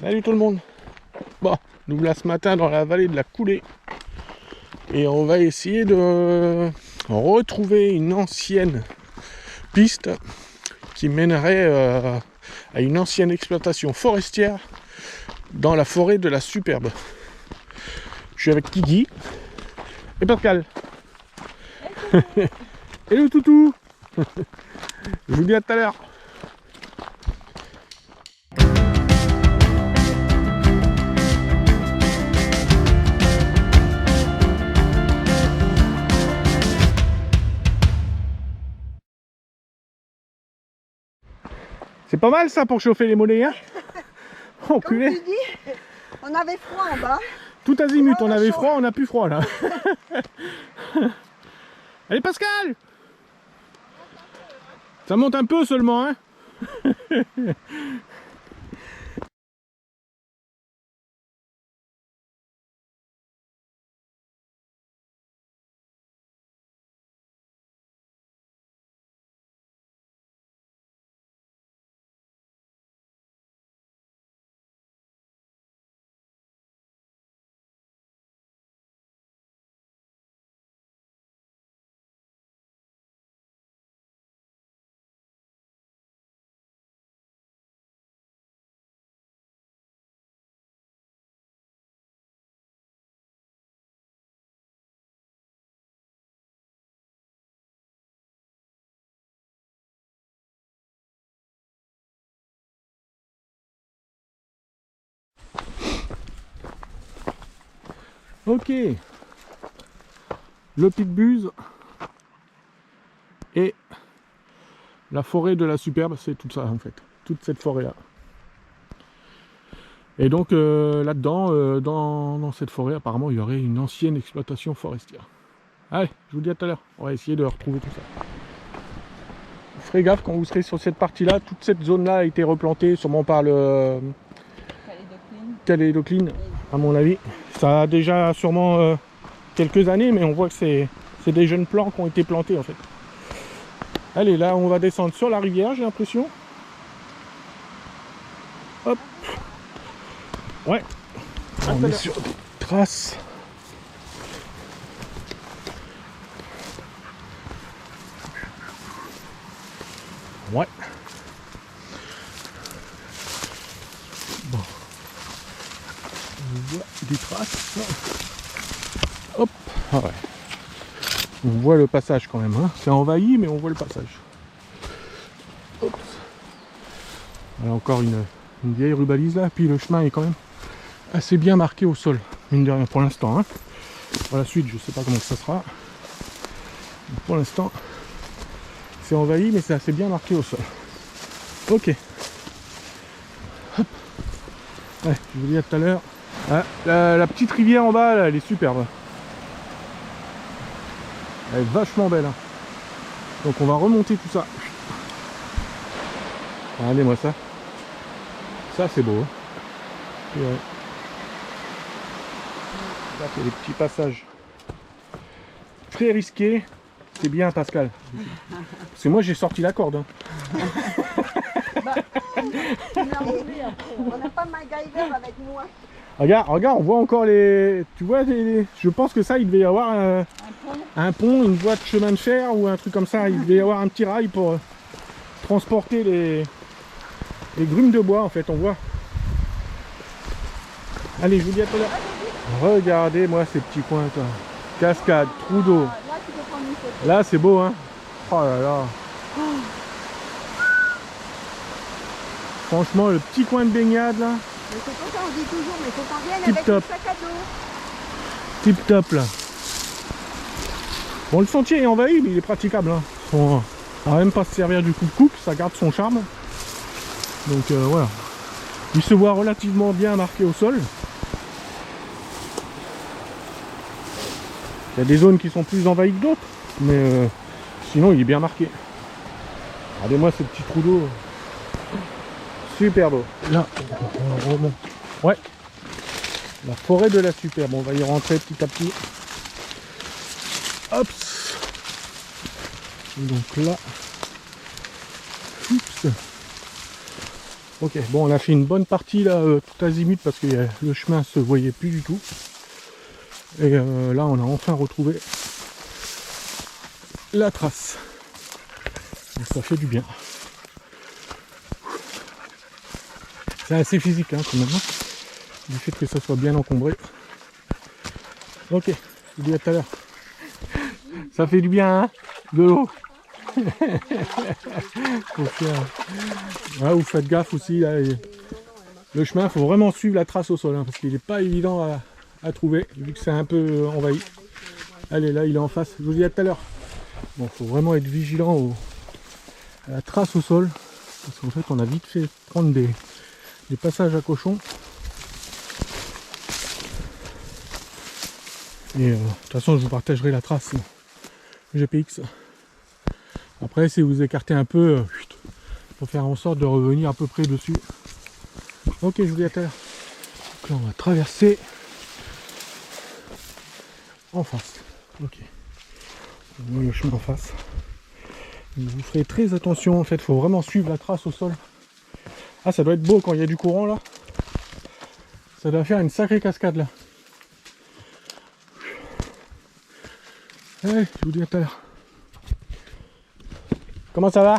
Salut tout le monde. Bon, nous voilà ce matin dans la vallée de la Coulée. Et on va essayer de retrouver une ancienne piste qui mènerait à une ancienne exploitation forestière dans la forêt de la Superbe. Je suis avec Kiki et Pascal. Et le toutou. Je vous dis à tout à l'heure. C'est pas mal ça pour chauffer les mollets, hein? Comme tu dis, on avait froid en bas. Tout azimut, on avait froid, on n'a plus froid là. Allez Pascal! Ça monte un peu seulement, hein? Ok, le Picbuse et la forêt de la Superbe, c'est tout ça en fait, toute cette forêt là. Et donc là-dedans, dans cette forêt, apparemment il y aurait une ancienne exploitation forestière. Allez, je vous dis à tout à l'heure, on va essayer de retrouver tout ça. Vous ferez gaffe quand vous serez sur cette partie là, toute cette zone là a été replantée sûrement par le Calédocline, à mon avis. Ça a déjà sûrement quelques années, mais on voit que c'est des jeunes plants qui ont été plantés en fait. Allez, là on va descendre sur la rivière, j'ai l'impression. Hop. Ouais. On est sur des traces. Ouais. Bon. On voit des traces. Hop. Ah ouais. On voit le passage quand même, hein. C'est envahi, mais on voit le passage. Hop. Voilà encore une vieille rubalise là. Puis le chemin est quand même assez bien marqué au sol, mine de rien pour l'instant, hein. Pour la suite, je sais pas comment ça sera. Donc pour l'instant, c'est envahi, mais c'est assez bien marqué au sol. Ok. Hop. Ouais, je vous dis à tout à l'heure. Ah, la petite rivière en bas, là, elle est superbe. Elle est vachement belle, hein. Donc on va remonter tout ça. Regardez-moi ça. Ça c'est beau, hein. Et ouais. Là c'est des petits passages très risqués. C'est bien Pascal. Parce que moi j'ai sorti la corde, hein. On n'a pas MacGyver avec moi. Regarde, on voit encore les... Tu vois, je pense que ça, il devait y avoir un pont, une voie de chemin de fer ou un truc comme ça. Il devait y avoir un petit rail pour transporter les grumes de bois, en fait, on voit. Allez, je vous dis à tout à l'heure. Regardez-moi ces petits coins, toi. Cascade, trou d'eau. Là, c'est beau, hein. Oh là là. Franchement, le petit coin de baignade, là. Mais c'est pour ça on dit toujours, mais il faut qu'on vienne Tip avec top. le sac à dos. Tip top, là. Bon, le sentier est envahi, mais il est praticable, hein. On va même pas se servir du coup de coupe, ça garde son charme. Donc voilà. Il se voit relativement bien marqué au sol. Il y a des zones qui sont plus envahies que d'autres, mais sinon il est bien marqué. Regardez-moi ce petit trou d'eau. Super beau. Là, on remonte. Ouais. La forêt de la Superbe. On va y rentrer petit à petit. Hop. Donc là. Oups. Ok, bon, on a fait une bonne partie là, tout azimut, parce que le chemin se voyait plus du tout. Et là, on a enfin retrouvé la trace. Donc, ça fait du bien. C'est assez physique, hein, quand même, hein, du fait que ça soit bien encombré. Ok, je vous dis à tout à l'heure. Ça fait du bien, hein, de l'eau. Ouais, vous faites gaffe aussi, là, le chemin, il faut vraiment suivre la trace au sol, hein, parce qu'il n'est pas évident à trouver, vu que c'est un peu envahi. Allez, là, il est en face, je vous dis à tout à l'heure. Bon, il faut vraiment être vigilant à la trace au sol, parce qu'en fait, on a vite fait prendre des passages à cochons. Et de toute façon, je vous partagerai la trace GPX. Après, si vous écartez un peu, pour faire en sorte de revenir à peu près dessus. Ok, je vous dis à tout à l'heure. Donc là, on va traverser en face. Ok. On voit le chemin en face. Vous ferez très attention, en fait, il faut vraiment suivre la trace au sol. Ah, ça doit être beau quand il y a du courant là. Ça doit faire une sacrée cascade là. Allez, je vous dis à tout à l'heure. Comment ça va?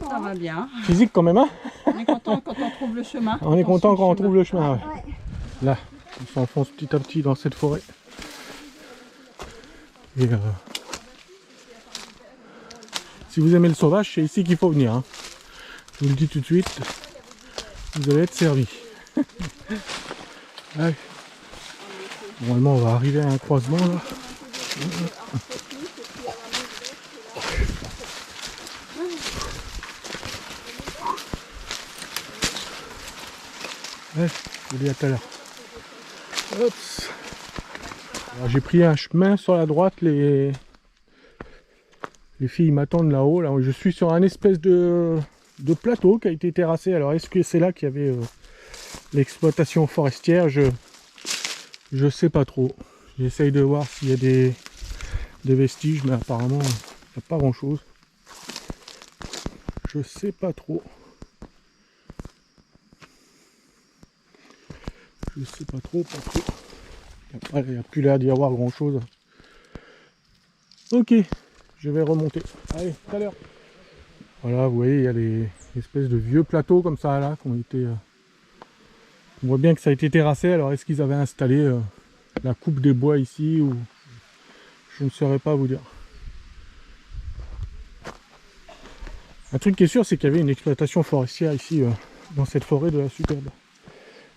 Ça va bien. Physique quand même, hein? On est content quand on trouve le chemin. On est content quand on trouve le chemin. Ouais. Ouais. Là, on s'enfonce petit à petit dans cette forêt. Et si vous aimez le sauvage, c'est ici qu'il faut venir, hein. Je vous le dis tout de suite, vous allez être servi. Allez. Normalement, on va arriver à un croisement là. Ouais, je vous dis à tout à l'heure. Hop. Alors j'ai pris un chemin sur la droite, les filles m'attendent là-haut. Là, je suis sur un espèce de plateau qui a été terrassé. Alors est-ce que c'est là qu'il y avait l'exploitation forestière? Je sais pas trop. J'essaye de voir s'il y a des vestiges, mais apparemment il n'y a pas grand chose. Je sais pas trop. Je sais pas trop. Il n'y a plus l'air d'y avoir grand chose. Ok, je vais remonter. Allez, tout à l'heure. Voilà, vous voyez, il y a des espèces de vieux plateaux comme ça là qui ont été. On voit bien que ça a été terrassé. Alors est-ce qu'ils avaient installé la coupe des bois ici ou je ne saurais pas vous dire. Un truc qui est sûr, c'est qu'il y avait une exploitation forestière ici dans cette forêt de la Superbe.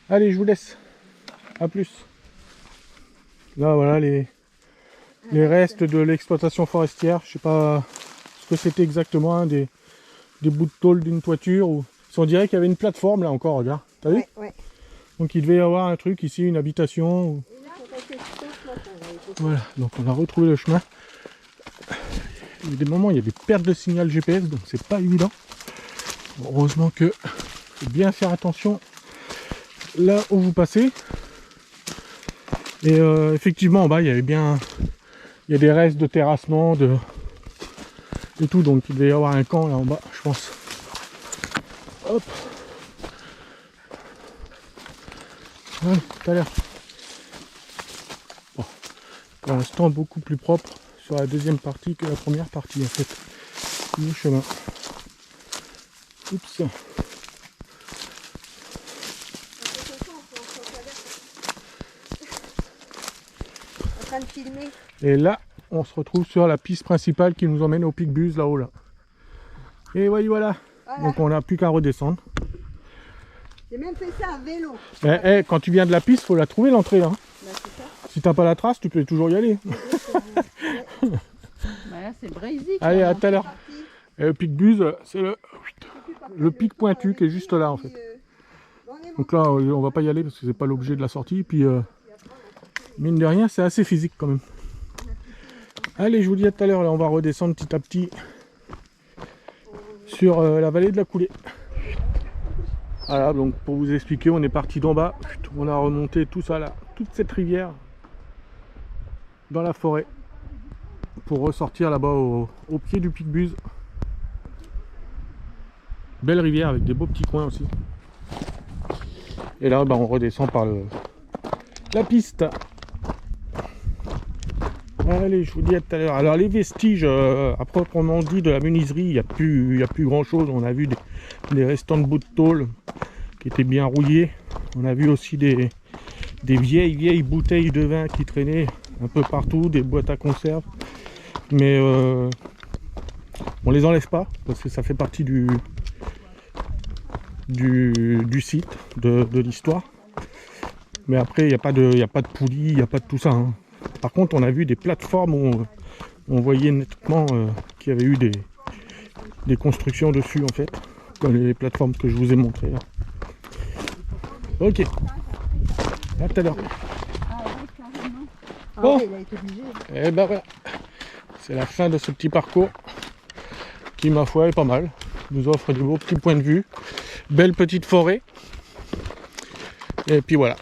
Allez, je vous laisse. A plus. Là, voilà les restes de l'exploitation forestière. Je sais pas ce que c'était exactement, hein, des bouts de tôle d'une toiture. Ou... On dirait qu'il y avait une plateforme là encore, regarde. T'as vu? Ouais. Donc il devait y avoir un truc ici, une habitation. Ou... Voilà, donc on a retrouvé le chemin. Il y a des moments, il y a des pertes de signal GPS, donc c'est pas évident. Heureusement que faut bien faire attention là où vous passez. Et effectivement, en bas, il y avait bien, il y a des restes de terrassement, et tout, donc il devait y avoir un camp là en bas, je pense. Hop. Ouais, tout à l'heure. Bon. Pour l'instant, beaucoup plus propre sur la deuxième partie que la première partie, en fait, du chemin. Oups. En train de filmer. Et là, on se retrouve sur la piste principale qui nous emmène au Pic Buse là-haut là. Et oui, voilà. Donc on n'a plus qu'à redescendre. J'ai même fait ça à vélo. Quand tu viens de la piste, faut la trouver l'entrée là. Bah, c'est ça. Si t'as pas la trace, tu peux toujours y aller. Bah, c'est basique. Allez, là, à tout à l'heure. Et le Pic Buse, c'est le pic pointu qui est juste là en fait. Donc là, on va pas y aller parce que c'est pas l'objet de la sortie. Puis mine de rien, c'est assez physique quand même. Allez, je vous dis à tout à l'heure. Là, on va redescendre petit à petit sur la vallée de la Coulée. Voilà, donc pour vous expliquer, on est parti d'en bas. On a remonté tout ça là, toute cette rivière dans la forêt pour ressortir là-bas au pied du Pic Buse. Belle rivière avec des beaux petits coins aussi. Et là, on redescend par la piste. Allez, je vous dis à tout à l'heure. Alors les vestiges, à proprement dit, de la menuiserie, il n'y a plus grand chose. On a vu des restants de bouts de tôle qui étaient bien rouillés. On a vu aussi des vieilles bouteilles de vin qui traînaient un peu partout, des boîtes à conserve. Mais on les enlève pas parce que ça fait partie du site, de l'histoire. Mais après, il n'y a pas de poulie, il n'y a pas de tout ça, hein. Par contre, on a vu des plateformes où on voyait nettement qu'il y avait eu des constructions dessus, en fait, comme les plateformes que je vous ai montrées là. Ok, à tout à l'heure. Ah Bon. oui, il a été obligé. Et ben voilà, c'est la fin de ce petit parcours qui, ma foi, est pas mal. Nous offre de beaux petits points de vue, belle petite forêt. Et puis voilà.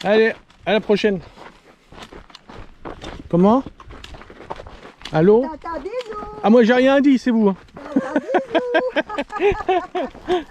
Allez, à la prochaine. Comment? Allô? Tata, bisous. Ah, moi j'ai rien dit, c'est vous, hein. Tata, bisous.